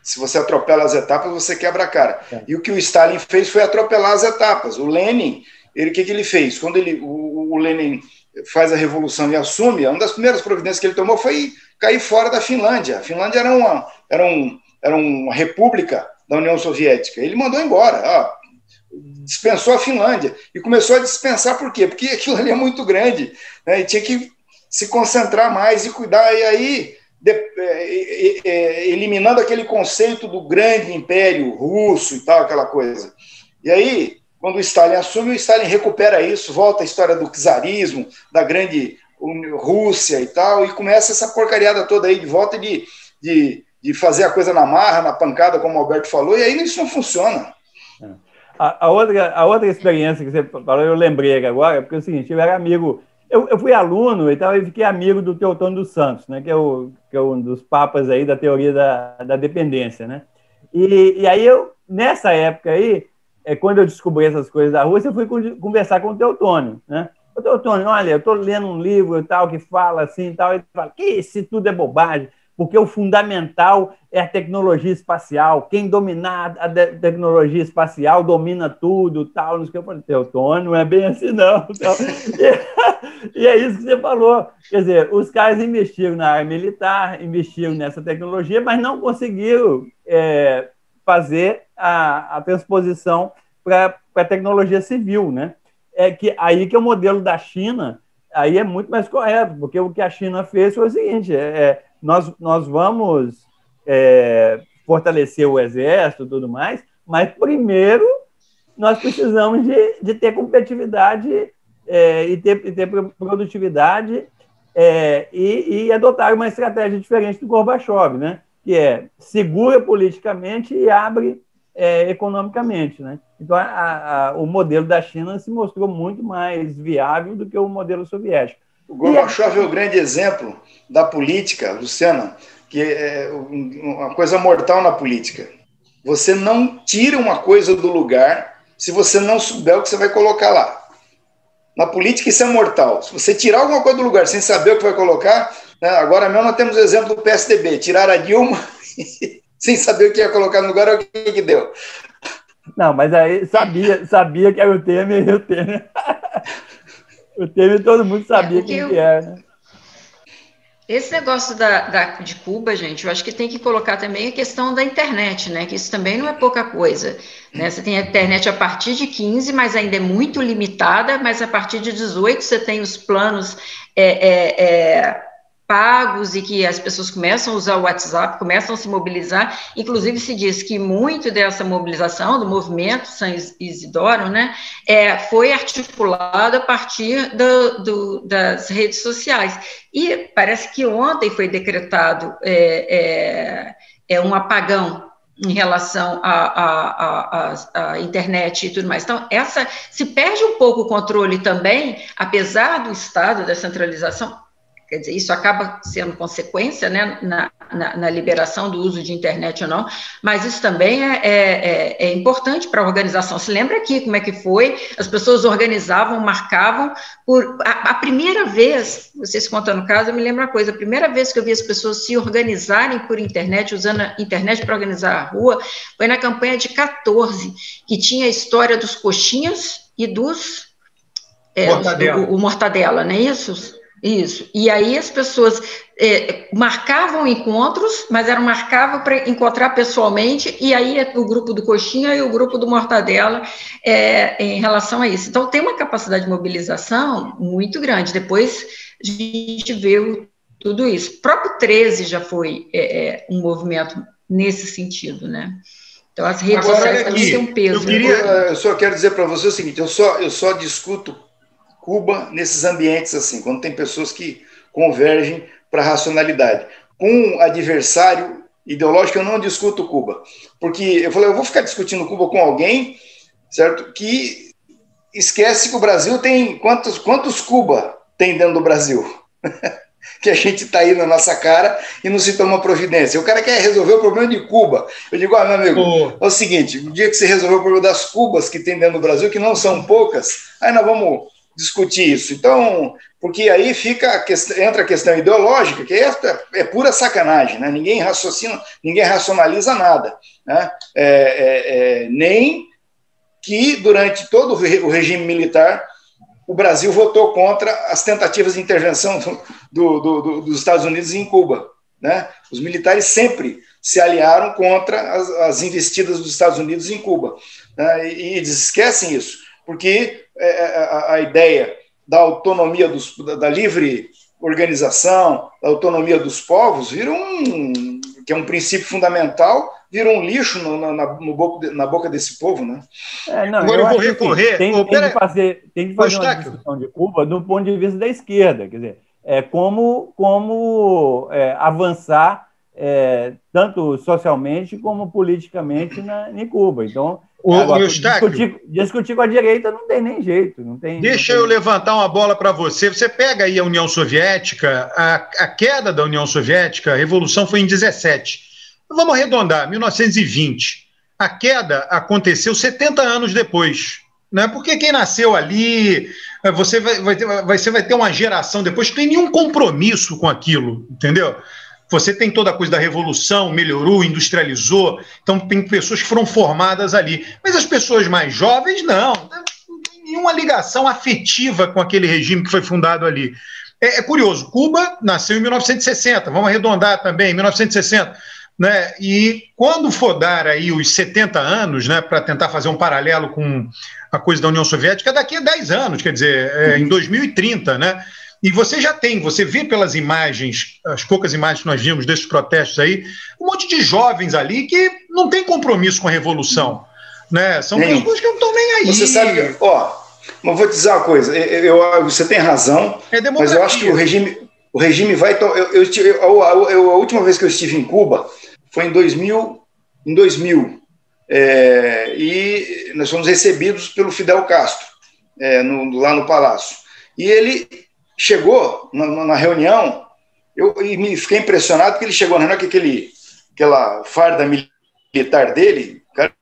Se você atropela as etapas, você quebra a cara. E o que o Stalin fez foi atropelar as etapas. O Lenin, o que ele fez? Quando o Lenin faz a revolução e assume, uma das primeiras providências que ele tomou foi cair fora da Finlândia. A Finlândia era uma república da União Soviética. Ele mandou embora, dispensou a Finlândia. E começou a dispensar por quê? Porque aquilo ali é muito grande, né? E tinha que se concentrar mais e cuidar. E aí, eliminando aquele conceito do grande império russo e tal, aquela coisa. E aí, quando o Stalin assume, o Stalin recupera isso, volta a história do czarismo, da grande Rússia e tal, e começa essa porcariada toda aí de volta de fazer a coisa na marra, na pancada, como o Alberto falou, e aí isso não funciona. A outra experiência que você falou, eu lembrei agora, porque é o seguinte, eu era amigo, eu fui aluno e tal, e fiquei amigo do Teotônio dos Santos, né, que é um dos papas aí da teoria da dependência, né? E aí, nessa época aí, quando eu descobri essas coisas da Rússia, eu fui conversar com o Teotônio, né? O Teotônio, olha, eu estou lendo um livro e tal, que fala assim e tal, e ele fala que isso tudo é bobagem, porque o fundamental é a tecnologia espacial, quem dominar a tecnologia espacial domina tudo, tal, não sei o que. Eu falei, Teotônio, não é bem assim não. E é isso que você falou, quer dizer, os caras investiram na área militar, investiram nessa tecnologia, mas não conseguiram fazer a transposição para a tecnologia civil, né? Aí que é o modelo da China, aí é muito mais correto, porque o que a China fez foi o seguinte, nós vamos fortalecer o exército e tudo mais, mas primeiro nós precisamos de ter competitividade e ter produtividade e adotar uma estratégia diferente do Gorbachev, né? Que segura politicamente e abre economicamente, né? Então, o modelo da China se mostrou muito mais viável do que o modelo soviético. O Gorbachev é o grande exemplo da política, Luciana, que é uma coisa mortal na política. Você não tira uma coisa do lugar se você não souber o que você vai colocar lá. Na política isso é mortal. Se você tirar alguma coisa do lugar sem saber o que vai colocar, né, agora mesmo nós temos o exemplo do PSDB, tiraram a Dilma sem saber o que ia colocar no lugar, o que deu. Não, mas aí sabia que era o Temer e o Temer. O Temer todo mundo sabia quem era, né? Esse negócio de Cuba, gente, eu acho que tem que colocar também a questão da internet, né? Que isso também não é pouca coisa, né? Você tem a internet a partir de 15, mas ainda é muito limitada, mas a partir de 18 você tem os planos pagos e que as pessoas começam a usar o WhatsApp, começam a se mobilizar. Inclusive, se diz que muito dessa mobilização, do movimento São Isidoro, né, foi articulado a partir das redes sociais. E parece que ontem foi decretado um apagão em relação à internet e tudo mais. Então, se perde um pouco o controle também, apesar do Estado, da centralização. Quer dizer, isso acaba sendo consequência, né, na liberação do uso de internet ou não, mas isso também é importante para a organização. Se lembra aqui como é que foi? As pessoas organizavam, marcavam. A primeira vez, vocês contando o caso, eu me lembro uma coisa, a primeira vez que eu vi as pessoas se organizarem por internet, usando a internet para organizar a rua, foi na campanha de 14, que tinha a história dos coxinhas e dos... o Mortadela, não é isso? Isso, e aí as pessoas marcavam encontros, mas marcavam para encontrar pessoalmente, e aí o grupo do Coxinha e o grupo do Mortadela em relação a isso. Então, tem uma capacidade de mobilização muito grande. Depois a gente vê tudo isso. O próprio 13 já foi um movimento nesse sentido, né? Então, as redes sociais também têm um peso. Eu só quero dizer para você o seguinte, eu só discuto Cuba nesses ambientes assim, quando tem pessoas que convergem para a racionalidade. Com um adversário ideológico, eu não discuto Cuba. Porque eu vou ficar discutindo Cuba com alguém, certo? Que esquece que o Brasil tem... Quantos Cuba tem dentro do Brasil? Que a gente está aí na nossa cara e não se toma providência. O cara quer resolver o problema de Cuba. Eu digo, meu amigo, é o seguinte, o dia que você resolver o problema das Cubas que tem dentro do Brasil, que não são poucas, aí nós vamos discutir isso. Então, porque aí entra a questão ideológica, que é pura sacanagem, né? Ninguém raciocina, ninguém racionaliza nada, né? Nem que durante todo o regime militar o Brasil votou contra as tentativas de intervenção dos Estados Unidos em Cuba, né? Os militares sempre se aliaram contra as investidas dos Estados Unidos em Cuba, né? E eles esquecem isso, porque a ideia da autonomia, da livre organização, da autonomia dos povos, que é um princípio fundamental, vira um lixo na boca desse povo, né? Agora eu vou recorrer. Tem de fazer uma discussão de Cuba do ponto de vista da esquerda, quer dizer, como avançar tanto socialmente como politicamente em Cuba. Então, agora, discutir com a direita não tem nem jeito. Deixa eu levantar uma bola para você. Você pega aí a União Soviética, a queda da União Soviética, a revolução foi em 17. Vamos arredondar, 1920. A queda aconteceu 70 anos depois, né? Porque quem nasceu ali, você vai ter uma geração depois que não tem nenhum compromisso com aquilo, entendeu? Você tem toda a coisa da revolução, melhorou, industrializou, então tem pessoas que foram formadas ali. Mas as pessoas mais jovens, não tem nenhuma ligação afetiva com aquele regime que foi fundado ali. É curioso, Cuba nasceu em 1960, vamos arredondar também, 1960, né? E quando for dar aí os 70 anos, né, para tentar fazer um paralelo com a coisa da União Soviética, daqui a 10 anos, quer dizer, em 2030, né? E você vê pelas imagens, as poucas imagens que nós vimos desses protestos aí, um monte de jovens ali que não tem compromisso com a revolução, né? São pessoas que não estão nem aí. Você sabe que, mas vou te dizer uma coisa, você tem razão, mas eu acho que o regime vai... A última vez que eu estive em Cuba foi em 2000, e nós fomos recebidos pelo Fidel Castro, lá no Palácio. E ele chegou na reunião, e me fiquei impressionado porque ele chegou na reunião com aquela farda militar dele, o cara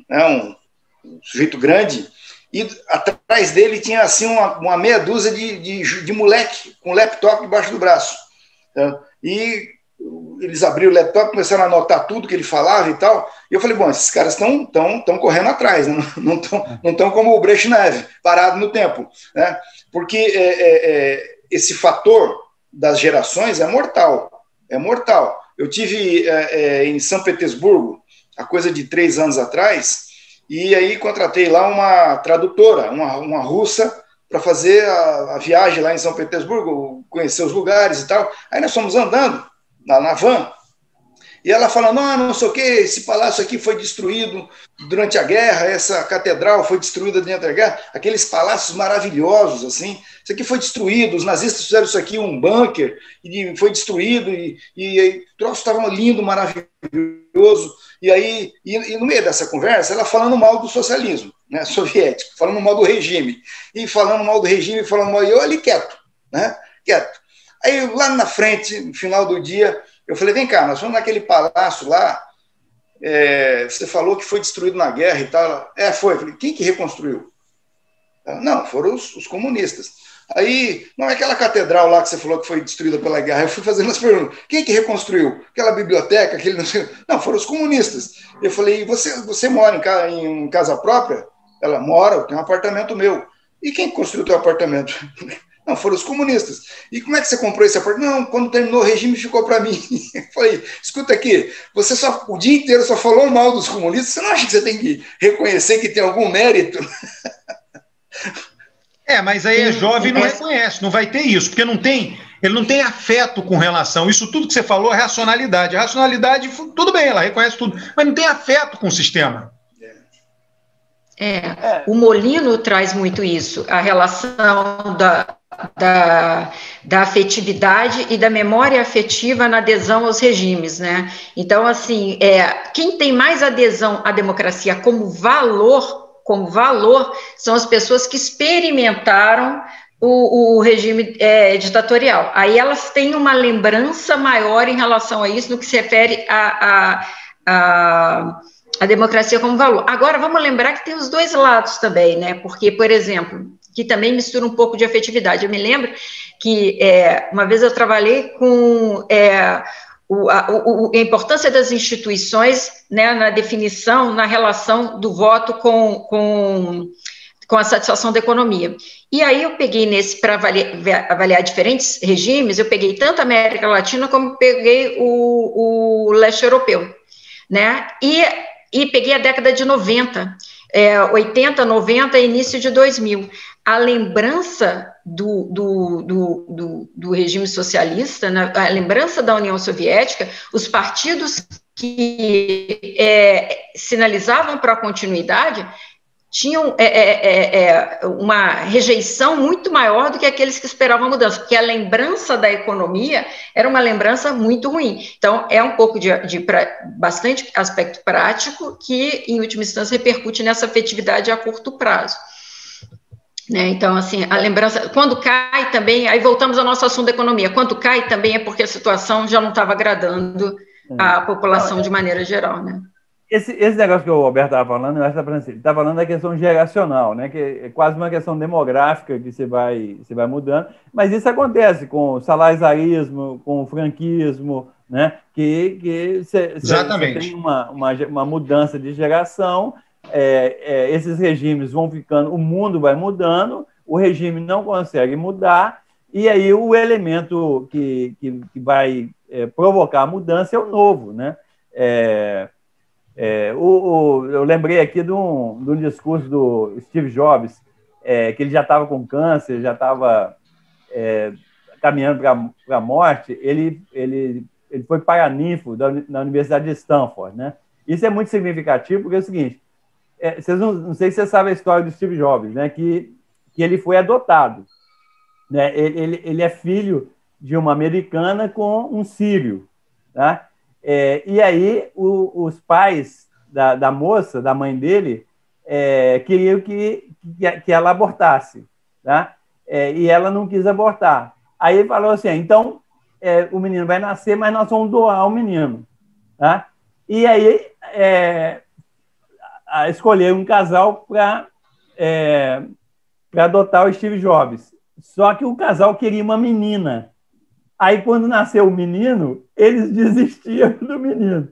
era um sujeito grande, e atrás dele tinha assim uma meia dúzia de moleque com laptop debaixo do braço. E eles abriram o laptop, começaram a anotar tudo que ele falava e tal, e eu falei, bom, esses caras estão correndo atrás, né? Não estão como o Brezhnev, parado no tempo, né? Porque esse fator das gerações é mortal. Eu tive em São Petersburgo, há coisa de 3 anos atrás, e aí contratei lá uma tradutora, uma russa, para fazer a viagem lá em São Petersburgo, conhecer os lugares e tal. Aí nós fomos andando na van, e ela falando, não sei o que, esse palácio aqui foi destruído durante a guerra, essa catedral foi destruída durante a guerra, aqueles palácios maravilhosos, assim, isso aqui foi destruído, os nazistas fizeram isso aqui, um bunker, e foi destruído, e o troço estava lindo, maravilhoso, e aí, e no meio dessa conversa, ela falando mal do socialismo, né, soviético, falando mal do regime, e eu ali quieto, né, quieto. Aí lá na frente, no final do dia, eu falei, vem cá, nós vamos naquele palácio lá, você falou que foi destruído na guerra e tal. Foi. Eu falei, quem que reconstruiu? Não, foram os comunistas. Aí, não é aquela catedral lá que você falou que foi destruída pela guerra. Eu fui fazendo as perguntas, quem que reconstruiu? Aquela biblioteca, aquele não sei... Não, foram os comunistas. Eu falei, você mora em casa própria? Ela mora, eu tenho um apartamento meu. E quem construiu o teu apartamento? Não, foram os comunistas. E como é que você comprou esse apartamento? Não, quando terminou o regime ficou para mim. Eu falei, escuta aqui, você o dia inteiro só falou mal dos comunistas, você não acha que você tem que reconhecer que tem algum mérito? Mas aí é jovem e não reconhece, não vai ter isso, porque não tem Ele não tem afeto com relação. Isso tudo que você falou é racionalidade. A racionalidade, tudo bem, ela reconhece tudo, mas não tem afeto com o sistema. O Molino traz muito isso, a relação da afetividade e da memória afetiva na adesão aos regimes, né? Então, assim, quem tem mais adesão à democracia como valor, são as pessoas que experimentaram o regime ditatorial. Aí elas têm uma lembrança maior em relação a isso, no que se refere a democracia como valor. Agora, vamos lembrar que tem os dois lados também, né? Porque, por exemplo, que também mistura um pouco de afetividade. Eu me lembro que uma vez eu trabalhei com a importância das instituições, né, na definição, na relação do voto com a satisfação da economia. E aí eu peguei para avaliar diferentes regimes, eu peguei tanto a América Latina como peguei o leste europeu, né? E peguei a década de 90, 80, 90 e início de 2000. A lembrança do regime socialista, né, a lembrança da União Soviética, os partidos que sinalizavam para a continuidade tinham uma rejeição muito maior do que aqueles que esperavam a mudança, porque a lembrança da economia era uma lembrança muito ruim. Então, é um pouco de bastante aspecto prático que, em última instância, repercute nessa afetividade a curto prazo. Né? Então, assim, a lembrança, quando cai também, aí voltamos ao nosso assunto da economia, quando cai também é porque a situação já não estava agradando a população de maneira geral, né? Esse negócio que o Roberto estava falando, eu acho que ele está falando da questão geracional, né? Que é quase uma questão demográfica que você vai mudando, mas isso acontece com o salazarismo, com o franquismo, né? Que você tem uma mudança de geração, esses regimes vão ficando, o mundo vai mudando, o regime não consegue mudar, e aí o elemento que vai provocar a mudança é o novo, né? Eu lembrei aqui de um discurso do Steve Jobs, que ele já estava com câncer, já estava caminhando para a morte. Ele foi paraninfo na Universidade de Stanford, né? Isso é muito significativo, porque é o seguinte, não sei se você sabe a história do Steve Jobs, né? Que ele foi adotado, né? Ele é filho de uma americana com um sírio, tá? E aí os pais da moça, da mãe dele, queriam que ela abortasse, tá? E ela não quis abortar. Aí ele falou assim, então o menino vai nascer, mas nós vamos doar o menino, tá? E aí escolheram um casal para adotar o Steve Jobs. Só que o casal queria uma menina. Aí, quando nasceu o menino, eles desistiram do menino.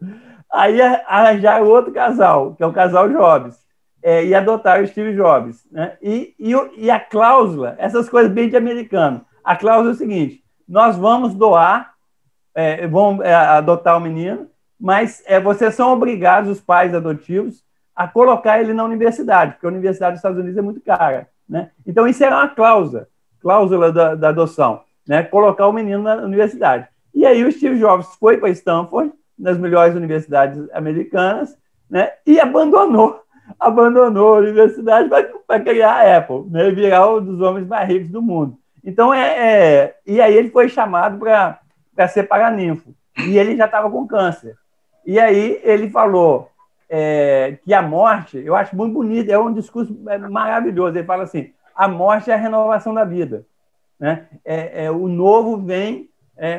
Aí arranjaram outro casal, que é o casal Jobs, e adotaram o Steve Jobs, né? E a cláusula, essas coisas bem de americano, a cláusula é o seguinte, nós vamos doar, vamos adotar o menino, mas vocês são obrigados, os pais adotivos, a colocar ele na universidade, porque a universidade dos Estados Unidos é muito cara, né? Então, isso era uma cláusula da adoção, né? Colocar o menino na universidade. E aí o Steve Jobs foi para Stanford, nas melhores universidades americanas, né? E abandonou a universidade para criar a Apple, né? Virar um dos homens mais ricos do mundo. Então, e aí ele foi chamado para ser paraninfo. E ele já estava com câncer. E aí ele falou que a morte, eu acho muito bonito, é um discurso maravilhoso. Ele fala assim, a morte é a renovação da vida, né? O novo vem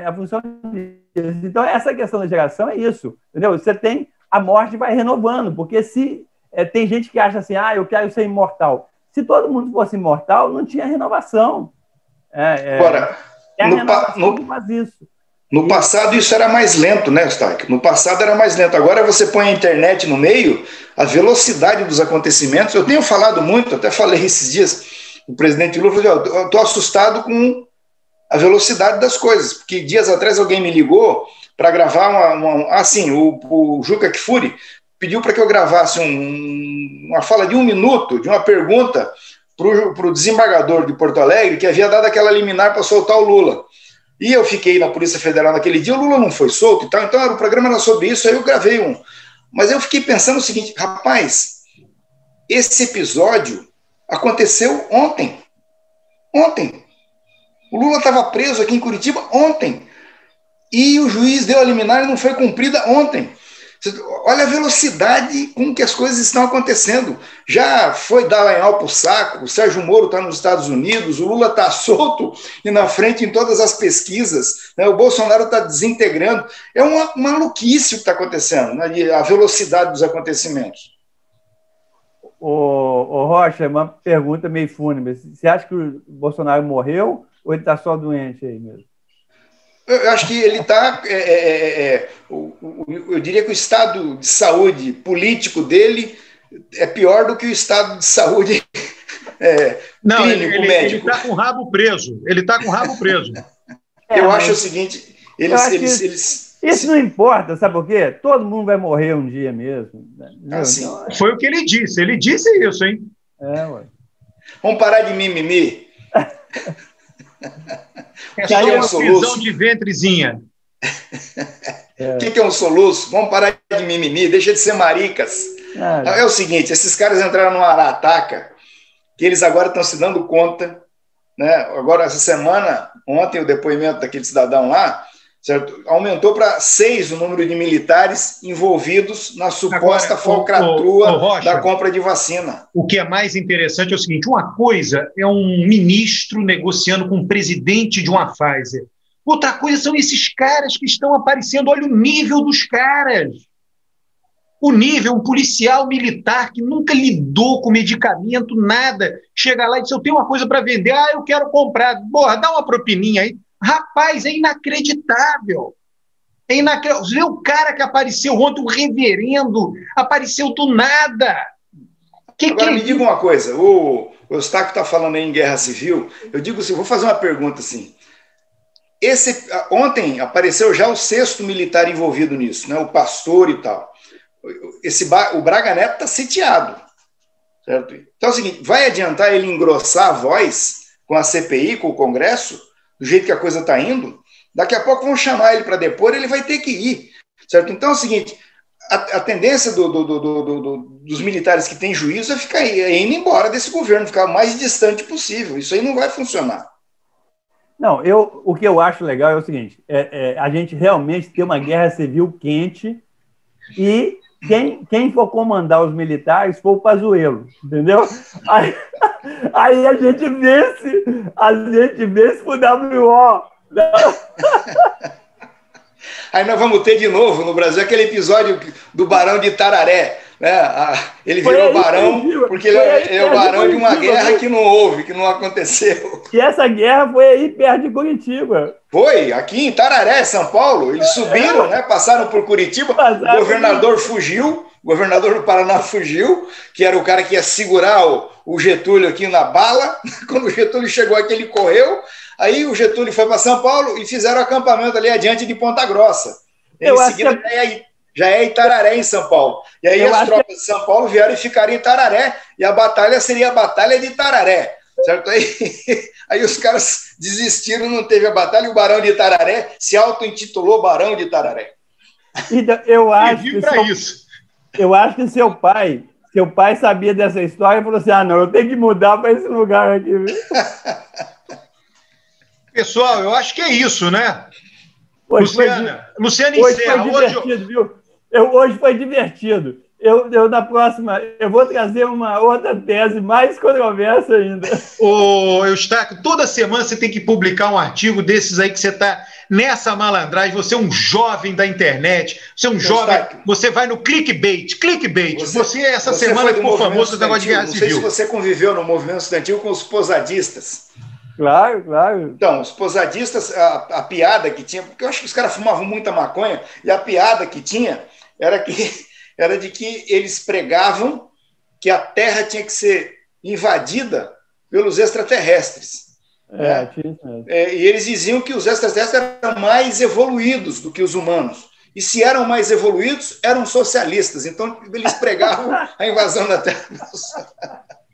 a função disso. Então, essa questão da geração é isso, entendeu? Você tem a morte vai renovando, porque se tem gente que acha assim, eu quero ser imortal. Se todo mundo fosse imortal, não tinha renovação. Agora, faz isso. No passado isso era mais lento, né, Eustáquio? No passado era mais lento. Agora você põe a internet no meio, a velocidade dos acontecimentos. Eu tenho falado muito, até falei esses dias, o presidente Lula falou, eu estou assustado com a velocidade das coisas, porque dias atrás alguém me ligou para gravar o Juca Kfouri pediu para que eu gravasse uma fala de 1 minuto, de uma pergunta para o desembargador de Porto Alegre, que havia dado aquela liminar para soltar o Lula. E eu fiquei na Polícia Federal naquele dia, o Lula não foi solto e tal, então o programa era sobre isso, aí eu gravei um. Mas eu fiquei pensando o seguinte, rapaz, esse episódio aconteceu ontem. Ontem. O Lula estava preso aqui em Curitiba ontem. E o juiz deu a liminar e não foi cumprida ontem. Olha a velocidade com que as coisas estão acontecendo. Já foi Dallagnol para o saco, o Sérgio Moro está nos Estados Unidos, o Lula está solto e na frente em todas as pesquisas, né? O Bolsonaro está desintegrando. É uma maluquice o que está acontecendo, né? A velocidade dos acontecimentos. Ô Rocha, uma pergunta meio fúnebre. Você acha que o Bolsonaro morreu ou ele está só doente aí mesmo? Eu acho que ele está... eu diria que o estado de saúde político dele é pior do que o estado de saúde clínico, médico. Ele está com o rabo preso. Ele está com o rabo preso. Eu acho o seguinte... Isso não importa, sabe por quê? Todo mundo vai morrer um dia mesmo. Assim. Então, foi o que ele disse. Ele disse isso, hein? Ué. Vamos parar de mimimi. É só uma prisão de ventrezinha. O que é um soluço? Vamos parar de mimimi, deixa de ser maricas. É o seguinte, esses caras entraram no Arataca, que eles agora estão se dando conta, né? Agora, essa semana, ontem, o depoimento daquele cidadão lá, certo? Aumentou para 6 o número de militares envolvidos na suposta falcatrua da compra de vacina. O que é mais interessante é o seguinte, uma coisa é um ministro negociando com o presidente de uma Pfizer. Outra coisa são esses caras que estão aparecendo. Olha o nível dos caras. O nível, um policial militar que nunca lidou com medicamento, nada. Chega lá e diz, eu tenho uma coisa para vender, eu quero comprar. Porra, dá uma propininha aí. Rapaz, é inacreditável. É inacreditável. Vê o cara que apareceu ontem, o reverendo, apareceu do nada. Agora me diga uma coisa, o Eustáquio está falando aí em guerra civil, eu digo assim, vou fazer uma pergunta assim. Ontem apareceu já o 6º militar envolvido nisso, né, o pastor e tal. O Braga Neto está sitiado. Certo? Então é o seguinte, vai adiantar ele engrossar a voz com a CPI, com o Congresso, do jeito que a coisa está indo? Daqui a pouco vão chamar ele para depor, ele vai ter que ir. Certo? Então é o seguinte, a tendência dos militares que têm juízo é ficar indo embora desse governo, ficar o mais distante possível. Isso aí não vai funcionar. Não, o que eu acho legal é o seguinte, a gente realmente ter uma guerra civil quente e quem for comandar os militares for o Pazuello, entendeu? Aí a gente vence pro WO. Aí nós vamos ter de novo no Brasil aquele episódio do Barão de Itararé, né? Ele virou barão porque ele é o barão de uma guerra que não houve, que não aconteceu. E essa guerra foi aí perto de Curitiba. Foi, aqui em Itararé, São Paulo. Eles subiram, né? Passaram por Curitiba, o governador fugiu, o governador do Paraná fugiu, que era o cara que ia segurar o Getúlio aqui na bala. Quando o Getúlio chegou aqui, ele correu. Aí o Getúlio foi para São Paulo e fizeram acampamento ali adiante de Ponta Grossa. Em seguida, já é Itararé, em São Paulo. E aí as tropas de São Paulo vieram e ficaram em Itararé, e a batalha seria a Batalha de Itararé. Certo? Aí os caras desistiram, não teve a batalha, e o Barão de Itararé se auto-intitulou Barão de Itararé. Então, eu acho que seu pai sabia dessa história e falou assim, não, eu tenho que mudar para esse lugar aqui. Viu? Pessoal, eu acho que é isso, né? Luciana encerra. Hoje foi divertido. Na próxima, eu vou trazer uma outra tese mais controversa ainda. Eustáquio, toda semana você tem que publicar um artigo desses aí que você está nessa malandragem. Você é um jovem da internet, você é um jovem, você vai no clickbait. Você essa semana ficou famoso no negócio de guerra civil. Não sei se você conviveu no movimento estudantil com os posadistas. Claro. Então, os posadistas, a piada que tinha, porque eu acho que os caras fumavam muita maconha, e a piada que tinha era de que eles pregavam que a Terra tinha que ser invadida pelos extraterrestres. E eles diziam que os extraterrestres eram mais evoluídos do que os humanos. E se eram mais evoluídos, eram socialistas. Então, eles pregavam a invasão da Terra.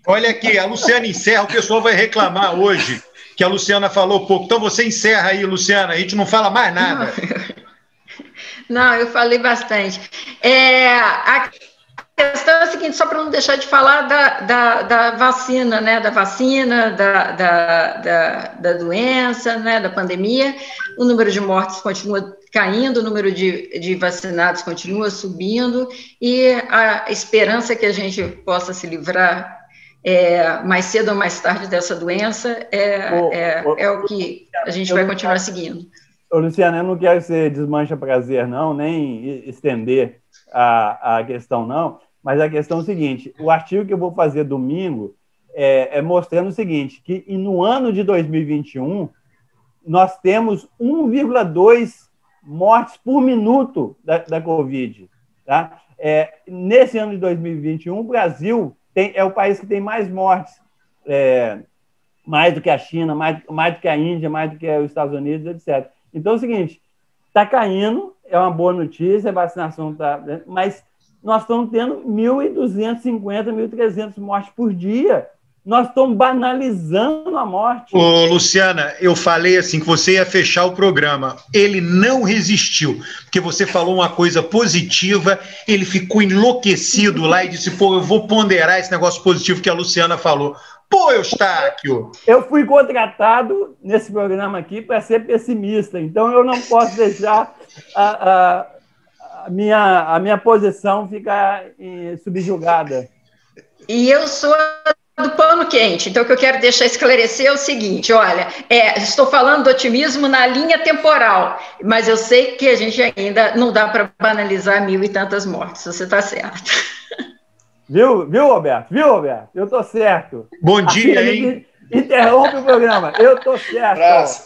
Olha aqui, a Luciana encerra, o pessoal vai reclamar hoje que a Luciana falou pouco. Então você encerra aí, Luciana, a gente não fala mais nada. Não, eu falei bastante. A questão é a seguinte, só para não deixar de falar da vacina, né? Da vacina, da doença, né? Da pandemia. O número de mortes continua caindo, o número de vacinados continua subindo, e a esperança que a gente possa se livrar mais cedo ou mais tarde dessa doença é o que a gente vai continuar seguindo. Ô, Luciana, eu não quero ser desmancha-prazer, não, nem estender a questão, não, mas a questão é o seguinte, o artigo que eu vou fazer domingo é mostrando o seguinte, que no ano de 2021, nós temos 1,2 mortes por minuto da Covid. Tá? Nesse ano de 2021, o Brasil é o país que tem mais mortes, mais do que a China, mais do que a Índia, mais do que os Estados Unidos, etc. Então é o seguinte, está caindo, é uma boa notícia, a vacinação está... Mas nós estamos tendo 1.250, 1.300 mortes por dia. Nós estamos banalizando a morte. Ô, Luciana, eu falei assim que você ia fechar o programa. Ele não resistiu, porque você falou uma coisa positiva, ele ficou enlouquecido lá e disse, pô, eu vou ponderar esse negócio positivo que a Luciana falou. Pô, Eustáquio! Eu fui contratado nesse programa aqui para ser pessimista, então eu não posso deixar a minha posição ficar subjugada. E eu sou do pano quente, então o que eu quero deixar esclarecer é o seguinte, olha, estou falando do otimismo na linha temporal, mas eu sei que a gente ainda não dá para banalizar 1.000 e tantas mortes, você está certo. Viu, Roberto? Eu estou certo. Bom dia, hein? Interrompe o programa, eu estou certo.